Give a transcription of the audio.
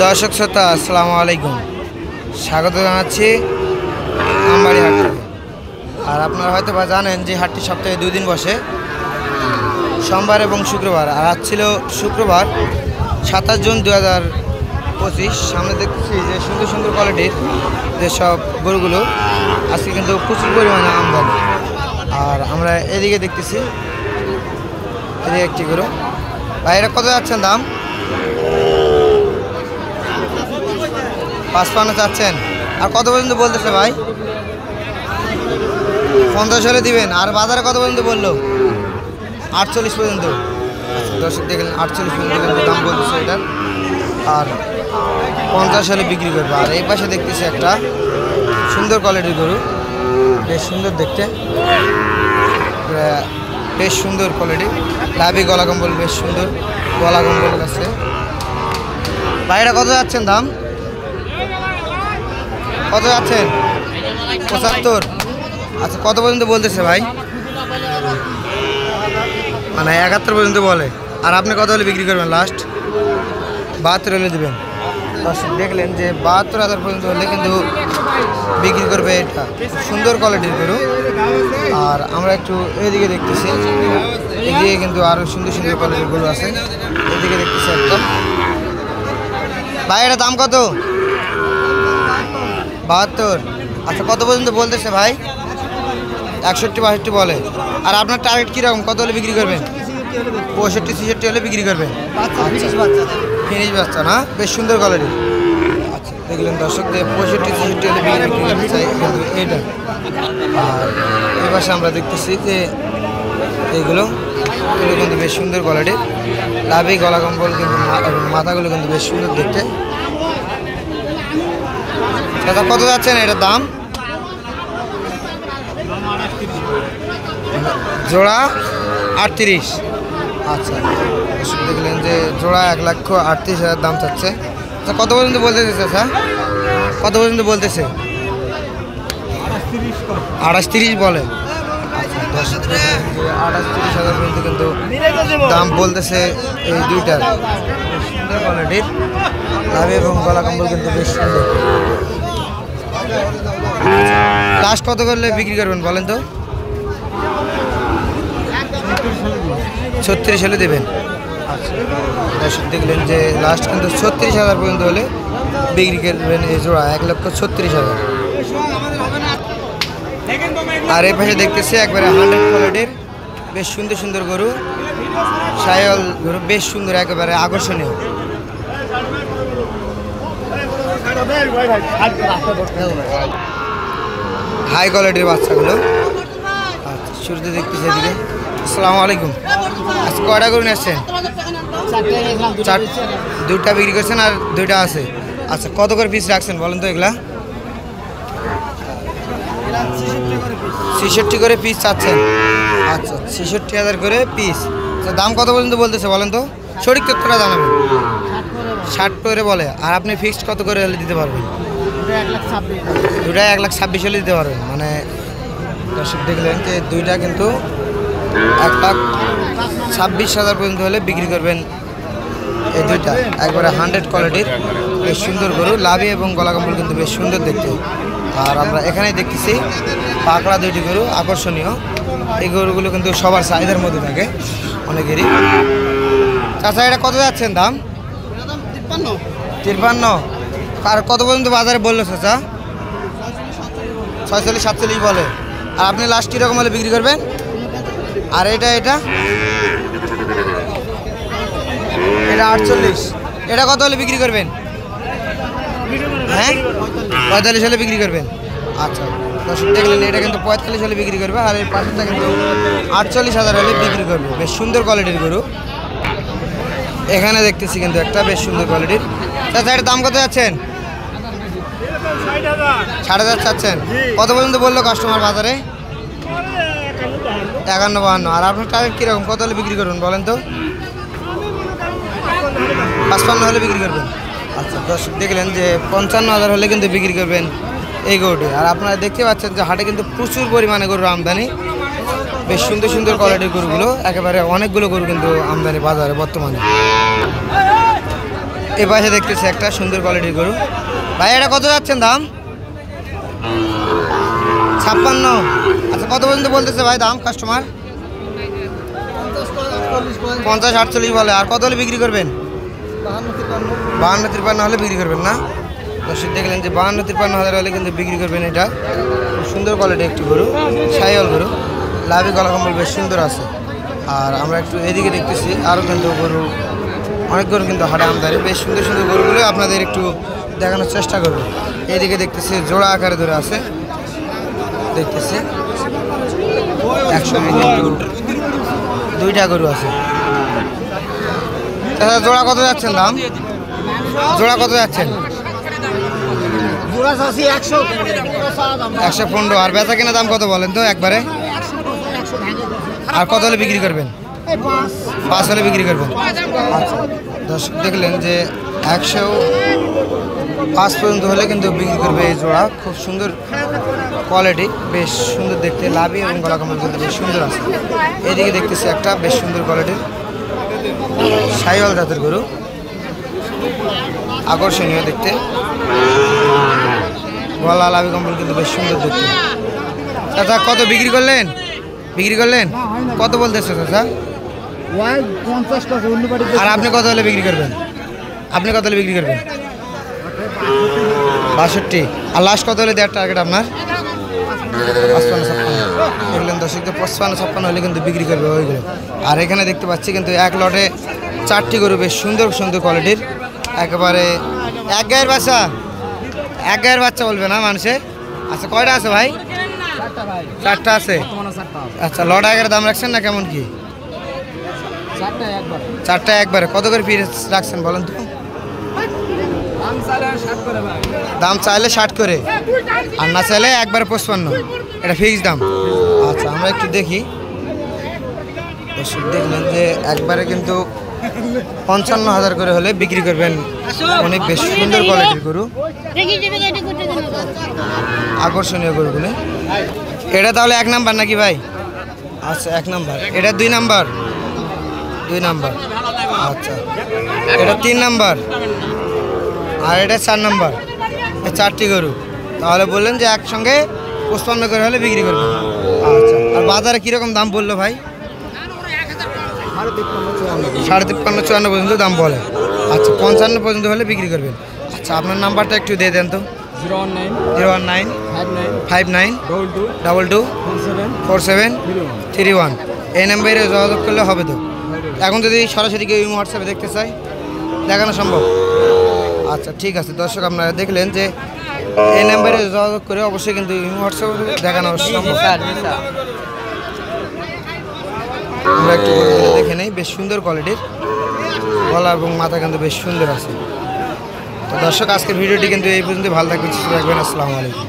দর্শক শ্রোতা আসসালামু আলাইকুম, স্বাগত জানাচ্ছি আমবাড়ি হাট থেকে। আর আপনারা হয়তো বা জানেন যে হাটটি সপ্তাহে 2 দিন বসে, সোমবার এবং শুক্রবার। আর আজ ছিল শুক্রবার 27 জুন 2025। সামনে দেখতেছি যে সুন্দর সুন্দর কোয়ালিটির যেসব গরুগুলো আজকে কিন্তু প্রচুর পরিমাণে আমদানি। আর আমরা এদিকে দেখতেছি এদিকে একটি গরু। ভাই এটা কত যাচ্ছেন দাম? 55 চাচ্ছেন। আর কত পর্যন্ত বলতেছে ভাই? 50 হলে দিবেন। আর বাজারে কত পর্যন্ত বললো? 48 পর্যন্ত। দর্শক দেখলেন 48 পর্যন্ত কিন্তু দাম বলতেছে এটার। আর 50 হলে বিক্রি করবো। আর এই পাশে দেখতেছি একটা সুন্দর কোয়ালিটির গরু, বেশ সুন্দর দেখতে, বেশ সুন্দর কোয়ালিটি, লাভি গলা কম্বল, বেশ সুন্দর গলা কম্বল আছে। ভাইটা কত যাচ্ছেন দাম? কত যাচ্ছেন? 75। আচ্ছা, কত পর্যন্ত বলতেছে ভাই? মানে 71 পর্যন্ত বলে। আর আপনি কত হলে বিক্রি করবেন লাস্ট? 72 হলে দেবেন। দেখলেন যে 72,000 পর্যন্ত হলে কিন্তু বিক্রি করবে। এটা সুন্দর কোয়ালিটির গরু। আর আমরা একটু এদিকে দেখতেছি, এদিকে কিন্তু আরও সুন্দর সুন্দর কোয়ালিটির গরু আছে। এদিকে দেখতেছি একটা। ভাই এটা দাম কত? 72। আচ্ছা, কত পর্যন্ত বলতেছে ভাই? 61-62 বলে। আর আপনার টার্গেট কীরকম? কত হলে বিক্রি করবেন? 65-66 হলে বিক্রি করবেন। ফিনিশ বাচ্চা না? বেশ সুন্দর কোয়ালিটি। আচ্ছা, দেখলেন দর্শক, 65-66 হলে বিক্রি করতে চাই কিন্তু এইটা। আর এই পাশে আমরা দেখতেছি যে এগুলো কিন্তু বেশ সুন্দর কোয়ালিটির, লাভি গলা কম্বল কিন্তু, মাথাগুলো কিন্তু বেশ সুন্দর দেখতে। দাদা কত যাচ্ছেন এটার দাম? জোড়া 38। আচ্ছা, দেখলেন যে জোড়া 1,38,000 দাম চাচ্ছে। আচ্ছা, কত পর্যন্ত বলতেছে চাচা? কত পর্যন্ত বলতেছে? 28-30 বলে। আচ্ছা, 28-30,000 পর্যন্ত কিন্তু দাম বলতেছে এই দুইটার। সুন্দর কোয়ালিটির লাভি এবং গলা কম্বল কিন্তু বেশ সুন্দর। লাস্ট কত করলে বিক্রি করবেন বলেন তো? 36 হলে দেবেন। আচ্ছা, দর্শক দেখলেন যে লাস্ট কিন্তু 36,000 পর্যন্ত হলে বিক্রি করবেন এই জোড়া, 1,36,000। আর এই পাশে দেখতেছি একবারে 100 কোয়ালিটির বেশ সুন্দর সুন্দর গরু, শাহিওয়াল গরু, বেশ সুন্দর, একেবারে আকর্ষণীয়। হাই কোয়ালিটির বাচ্চাগুলো। আচ্ছা, শুরুতে দেখতেছি এদিকে। আসসালামু আলাইকুম। আচ্ছা, কয়টা গরু নিয়ে আসছেন? 2টা বিক্রি করছেন আর 2টা আছে। আচ্ছা, কত করে পিস রাখছেন বলেন তো এগুলা? 66 করে পিস চাচ্ছেন। আচ্ছা, 66,000 করে পিস। আচ্ছা, দাম কত পর্যন্ত বলতেছে বলেন তো? সঠিক তথ্যটা জানাবেন। 60 করে বলে। আর আপনি ফিক্সড কত করে হলে দিতে পারবেন? 1,26,000 হলে দিতে পারবেন। মানে দর্শক দেখলেন যে 2টা কিন্তু 1,26,000 পর্যন্ত হলে বিক্রি করবেন এই 2টা। একবারে 100 কোয়ালিটির বেশ সুন্দর গরু, লাভি এবং গলা কম্বল কিন্তু বেশ সুন্দর দেখতে। আর আমরা এখানেই দেখতেছি পাকড়া 2টি গরু, আকর্ষণীয়। এই গরুগুলো কিন্তু সবার চাহিদার মধ্যে থাকে অনেকেরই। চাচা এটা কত যাচ্ছেন দাম? 53। আর কত পর্যন্ত বাজারে বললো চাচা? 46-47 বলে। আর আপনি লাস্ট কীরকম হলে বিক্রি করবেন? আর এটা 48। এটা কত হলে বিক্রি করবেন? হ্যাঁ, 45 হলে বিক্রি করবেন। আচ্ছা, দর্শক দেখলেন এটা কিন্তু 45 হলে বিক্রি করবে। আর এই পাশেটা কিন্তু 48,000 হলে বিক্রি করবে। বেশ সুন্দর কোয়ালিটির গরু। এখানে দেখতেছি কিন্তু একটা বেশ সুন্দর কোয়ালিটির। চাচা এটার দাম কত যাচ্ছেন? 60,000 চাচ্ছেন। কত পর্যন্ত বললো কাস্টমার বাজারে? 51-52। আর আপনার টার্গেট কীরকম? কত হলে বিক্রি করবেন বলেন তো? 55 হলে বিক্রি করবেন। আচ্ছা, দর্শক দেখলেন যে 55,000 হলে কিন্তু বিক্রি করবেন এই গরুটি। আর আপনারা দেখতে পাচ্ছেন যে হাটে কিন্তু প্রচুর পরিমাণে গরুর আমদানি। বেশ সুন্দর সুন্দর কোয়ালিটির গরুগুলো, একেবারে অনেকগুলো গরু কিন্তু আমদানি বাজারে বর্তমানে। এ পাশে দেখতেছি একটা সুন্দর কোয়ালিটির গরু। ভাই এটা কত যাচ্ছেন দাম? 56। আচ্ছা কত পর্যন্ত বলতেছে ভাই দাম কাস্টমার? 50-48 বলে। আর কত হলে বিক্রি করবেন? 52-53 হলে বিক্রি করবেন না? দর্শক দেখলেন যে 52-53 হাজার হলে কিন্তু বিক্রি করবেন। এটা খুব সুন্দর কোয়ালিটি একটি গরু, শাহিওয়াল গরু, লাভি গলা কম্বল বেশ সুন্দর আছে। আর আমরা একটু এদিকে দেখতেছি আরও কিন্তু গরু, অনেক গরু কিন্তু হাটে আমদানি, বেশ সুন্দর সুন্দর গরুগুলো আপনাদের একটু দেখানোর চেষ্টা করব। এইদিকে দেখতেছি জোড়া আকারে ধরে আছে, দেখতেছি একসঙ্গে দুইটা গরু আছে। জোড়া কত যাচ্ছেন দাম? জোড়া কত যাচ্ছেন? 115। আর বেচা কেনা দাম কত বলেন তো একবারে? আর কত হলে বিক্রি করবেন? 5 হলে বিক্রি করবেন। আচ্ছা দর্শক দেখলেন যে 105 পর্যন্ত হলে কিন্তু বিক্রি করবে এই জোড়া। খুব সুন্দর কোয়ালিটি, বেশ সুন্দর দেখতে, লাভি এবং গলা কম্বল কিন্তু বেশ সুন্দর আছে। এইদিকে দেখতেছি একটা বেশ সুন্দর কোয়ালিটির শাহিওয়াল জাতের গরু, আকর্ষণীয় দেখতে, গলা লাভি কম্বল কিন্তু বেশ সুন্দর দেখতে। চাচা কত বিক্রি করলেন? বিক্রি করলেন কত বলতেছে চাচা? আর আপনি কত হলে বিক্রি করবেন? আপনি কত হলে বিক্রি করবেন? 62। আর লাস্ট কত হলে দেওয়ার টার্গেট আপনার? 55-56 দেখলেন দর্শক, 55-56 হলে কিন্তু বিক্রি করবে ওইগুলো। আর এখানে দেখতে পাচ্ছি কিন্তু এক লটে 4টি গরু, বেশ সুন্দর সুন্দর কোয়ালিটির, একেবারে এক গায়ের বাচ্চা। এক গায়ের বাচ্চা বলবে না মানুষে? আচ্ছা কয়টা আছে ভাই? 4টা আছে। আচ্ছা লট আগের দাম রাখছেন না কেমন কি? 4টা একবারে। কত করে পিস রাখছেন বলেন তো? দাম চাইলে 60 করে, আর না চাইলে একবারে 55, এটা ফিক্সড দাম। আচ্ছা আমরা একটু দেখি। দর্শক দেখলেন যে একবারে কিন্তু 55,000 করে হলে বিক্রি করবেন। অনেক বেশ সুন্দর কোয়ালিটির গরু, আকর্ষণীয় গরুগুলো। এটা তাহলে 1 নাম্বার নাকি ভাই? আচ্ছা 1 নাম্বার। এটা 2 নাম্বার? 2 নাম্বার। আচ্ছা এটা 3 নাম্বার, আর এটা 4 নাম্বার। এই 4টি গরু তাহলে বললেন যে একসঙ্গে 55 করে হলে বিক্রি করবেন। আচ্ছা আর বাজারে কীরকম দাম বললো ভাই? 53-54 পর্যন্ত দাম বলে। আচ্ছা 55 পর্যন্ত হলে বিক্রি করবেন। আচ্ছা আপনার নাম্বারটা একটু দিয়ে দেন তো। 019 59 22 47 31। এই নাম্বারে যোগাযোগ করলে হবে তো? এখন যদি সরাসরি কেউ হোয়াটসঅ্যাপে দেখতে চাই দেখানো সম্ভব? আচ্ছা ঠিক আছে দর্শক, আপনারা দেখলেন যে এই নাম্বারে যোগাযোগ করে অবশ্যই কিন্তু হোয়াটসঅ্যাপে দেখানো সম্ভব। আমরা একটু দেখে নেই, বেশ সুন্দর কোয়ালিটির, গলা এবং মাথা কিন্তু বেশ সুন্দর আছে। তো দর্শক আজকের ভিডিওটি কিন্তু এই পর্যন্ত। ভালো থাকবেন, সুস্থ থাকবেন। আসসালামু আলাইকুম।